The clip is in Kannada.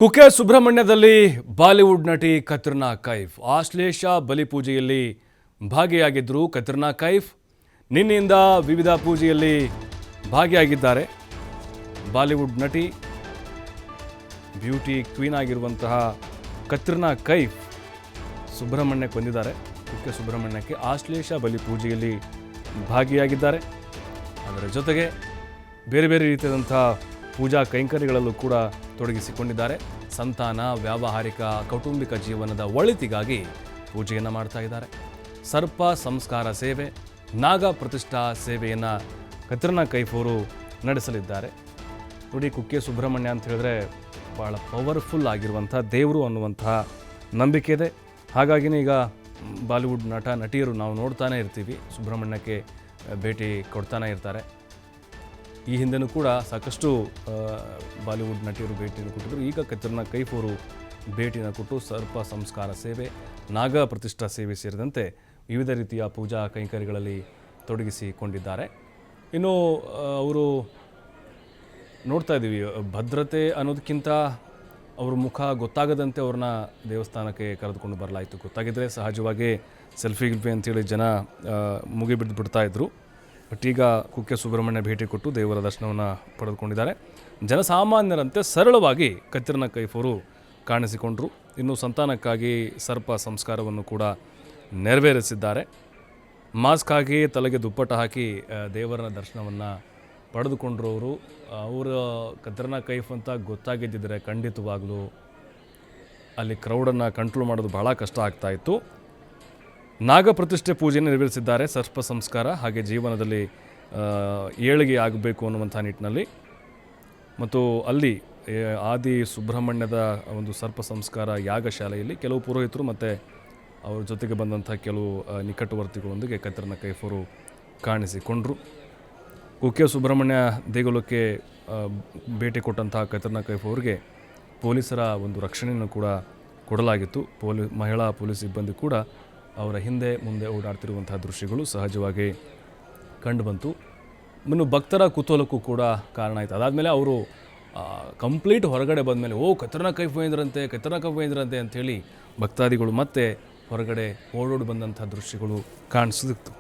ಕುಕ್ಕೆ ಸುಬ್ರಹ್ಮಣ್ಯದಲ್ಲಿ ಬಾಲಿವುಡ್ ನಟಿ ಕತ್ರಿನಾ ಕೈಫ್ ಆಶ್ಲೇಷ ಬಲಿಪೂಜೆಯಲ್ಲಿ ಭಾಗಿಯಾಗಿದ್ದರು. ಕತ್ರಿನಾ ಕೈಫ್ ನಿನ್ನೆಯಿಂದ ವಿವಿಧ ಪೂಜೆಯಲ್ಲಿ ಭಾಗಿಯಾಗಿದ್ದಾರೆ. ಬಾಲಿವುಡ್ ನಟಿ ಬ್ಯೂಟಿ ಕ್ವೀನ್ ಆಗಿರುವಂತಹ ಕತ್ರಿನಾ ಕೈಫ್ ಸುಬ್ರಹ್ಮಣ್ಯಕ್ಕೆ ಬಂದಿದ್ದಾರೆ. ಕುಕ್ಕೆ ಸುಬ್ರಹ್ಮಣ್ಯಕ್ಕೆ ಆಶ್ಲೇಷ ಬಲಿಪೂಜೆಯಲ್ಲಿ ಭಾಗಿಯಾಗಿದ್ದಾರೆ. ಅದರ ಜೊತೆಗೆ ಬೇರೆ ಬೇರೆ ರೀತಿಯಾದಂಥ ಪೂಜಾ ಕೈಂಕರ್ಯಗಳಲ್ಲೂ ಕೂಡ ತೊಡಗಿಸಿಕೊಂಡಿದ್ದಾರೆ. ಸಂತಾನ, ವ್ಯಾವಹಾರಿಕ, ಕೌಟುಂಬಿಕ ಜೀವನದ ಒಳಿತಿಗಾಗಿ ಪೂಜೆಯನ್ನು ಮಾಡ್ತಾ ಇದ್ದಾರೆ. ಸರ್ಪ ಸಂಸ್ಕಾರ ಸೇವೆ, ನಾಗ ಪ್ರತಿಷ್ಠಾ ಸೇವೆಯನ್ನು ಕತ್ರಿನಾ ಕೈಫ್ ಅವರು ನಡೆಸಲಿದ್ದಾರೆ. ನೋಡಿ, ಕುಕ್ಕೆ ಸುಬ್ರಹ್ಮಣ್ಯ ಅಂತ ಹೇಳಿದ್ರೆ ಭಾಳ ಪವರ್ಫುಲ್ ಆಗಿರುವಂಥ ದೇವರು ಅನ್ನುವಂತಹ ನಂಬಿಕೆ ಇದೆ. ಹಾಗಾಗಿನೇ ಈಗ ಬಾಲಿವುಡ್ ನಟಿಯರು ನಾವು ನೋಡ್ತಾನೆ ಇರ್ತೀವಿ, ಸುಬ್ರಹ್ಮಣ್ಯಕ್ಕೆ ಭೇಟಿ ಕೊಡ್ತಾನೆ ಇರ್ತಾರೆ. ಈ ಹಿಂದೆನೂ ಕೂಡ ಸಾಕಷ್ಟು ಬಾಲಿವುಡ್ ನಟಿಯರು ಭೇಟಿಯನ್ನು ಕೊಟ್ಟಿದ್ದರು. ಈಗ ಕತ್ರಿನಾ ಕೈಫ್ ಅವರು ಭೇಟಿಯನ್ನು ಕೊಟ್ಟು ಸರ್ಪ ಸಂಸ್ಕಾರ ಸೇವೆ, ನಾಗ ಪ್ರತಿಷ್ಠಾ ಸೇವೆ ಸೇರಿದಂತೆ ವಿವಿಧ ರೀತಿಯ ಪೂಜಾ ಕೈಂಕರ್ಯಗಳಲ್ಲಿ ತೊಡಗಿಸಿಕೊಂಡಿದ್ದಾರೆ. ಇನ್ನು ಅವರು ನೋಡ್ತಾ ಇದ್ದೀವಿ, ಭದ್ರತೆ ಅನ್ನೋದಕ್ಕಿಂತ ಅವ್ರ ಮುಖ ಗೊತ್ತಾಗದಂತೆ ಅವ್ರನ್ನ ದೇವಸ್ಥಾನಕ್ಕೆ ಕರೆದುಕೊಂಡು ಬರಲಾಯಿತು. ಗೊತ್ತಾಗಿದ್ದರೆ ಸಹಜವಾಗಿ ಸೆಲ್ಫಿ ಗಿಲ್ಫಿ ಅಂತೇಳಿ ಜನ ಮುಗಿಬಿದ್ದು ಬಿಡ್ತಾಯಿದ್ರು. ಬಟ್ ಈಗ ಕುಕ್ಕೆ ಸುಬ್ರಹ್ಮಣ್ಯ ಭೇಟಿ ಕೊಟ್ಟು ದೇವರ ದರ್ಶನವನ್ನು ಪಡೆದುಕೊಂಡಿದ್ದಾರೆ. ಜನಸಾಮಾನ್ಯರಂತೆ ಸರಳವಾಗಿ ಕತ್ರಿನಾ ಕೈಫ್ ಅವರು ಕಾಣಿಸಿಕೊಂಡರು. ಇನ್ನು ಸಂತಾನಕ್ಕಾಗಿ ಸರ್ಪ ಸಂಸ್ಕಾರವನ್ನು ಕೂಡ ನೆರವೇರಿಸಿದ್ದಾರೆ. ಮಾಸ್ಕ್ ಹಾಕಿ ತಲೆಗೆ ದುಪ್ಪಟ್ಟ ಹಾಕಿ ದೇವರ ದರ್ಶನವನ್ನು ಪಡೆದುಕೊಂಡ್ರು. ಅವರು ಕತ್ರಿನಾ ಕೈಫ್ ಅಂತ ಗೊತ್ತಾಗಿದ್ದಿದ್ರೆ ಖಂಡಿತವಾಗಲೂ ಅಲ್ಲಿ ಕ್ರೌಡನ್ನು ಕಂಟ್ರೋಲ್ ಮಾಡೋದು ಭಾಳ ಕಷ್ಟ ಆಗ್ತಾಯಿತ್ತು. ನಾಗ ಪ್ರತಿಷ್ಠೆ ಪೂಜೆಯನ್ನು ನೆರವೇರಿಸಿದ್ದಾರೆ. ಸರ್ಪ ಸಂಸ್ಕಾರ ಹಾಗೆ ಜೀವನದಲ್ಲಿ ಏಳಿಗೆ ಆಗಬೇಕು ಅನ್ನುವಂಥ ನಿಟ್ಟಿನಲ್ಲಿ ಮತ್ತು ಅಲ್ಲಿ ಆದಿ ಸುಬ್ರಹ್ಮಣ್ಯದ ಒಂದು ಸರ್ಪ ಸಂಸ್ಕಾರ ಯಾಗಶಾಲೆಯಲ್ಲಿ ಕೆಲವು ಪುರೋಹಿತರು ಮತ್ತು ಅವ್ರ ಜೊತೆಗೆ ಬಂದಂಥ ಕೆಲವು ನಿಕಟವರ್ತಿಗಳೊಂದಿಗೆ ಕತ್ರಿನಾ ಕೈಫ್ ಅವರು ಕಾಣಿಸಿಕೊಂಡರು. ಕುಕ್ಕೆ ಸುಬ್ರಹ್ಮಣ್ಯ ದೇಗುಲಕ್ಕೆ ಭೇಟಿ ಕೊಟ್ಟಂತಹ ಕತ್ರಿನಾ ಕೈಫ್ ಅವರಿಗೆ ಪೊಲೀಸರ ಒಂದು ರಕ್ಷಣೆಯನ್ನು ಕೂಡ ಕೊಡಲಾಗಿತ್ತು. ಮಹಿಳಾ ಪೊಲೀಸ್ ಸಿಬ್ಬಂದಿ ಕೂಡ ಅವರ ಹಿಂದೆ ಮುಂದೆ ಓಡಾಡ್ತಿರುವಂತಹ ದೃಶ್ಯಗಳು ಸಹಜವಾಗಿ ಕಂಡುಬಂತು. ಇನ್ನು ಭಕ್ತರ ಕುತೂಹಲಕ್ಕೂ ಕೂಡ ಕಾರಣ ಆಯಿತು. ಅದಾದಮೇಲೆ ಅವರು ಕಂಪ್ಲೀಟ್ ಹೊರಗಡೆ ಬಂದಮೇಲೆ ಕತ್ರಿನಾ ಕೈಫ್ ಬಂದಿದ್ರಂತೆ ಅಂಥೇಳಿ ಭಕ್ತಾದಿಗಳು ಮತ್ತೆ ಹೊರಗಡೆ ಓಡೋಡಿ ಬಂದಂಥ ದೃಶ್ಯಗಳು ಕಾಣಿಸಿತ್ತು.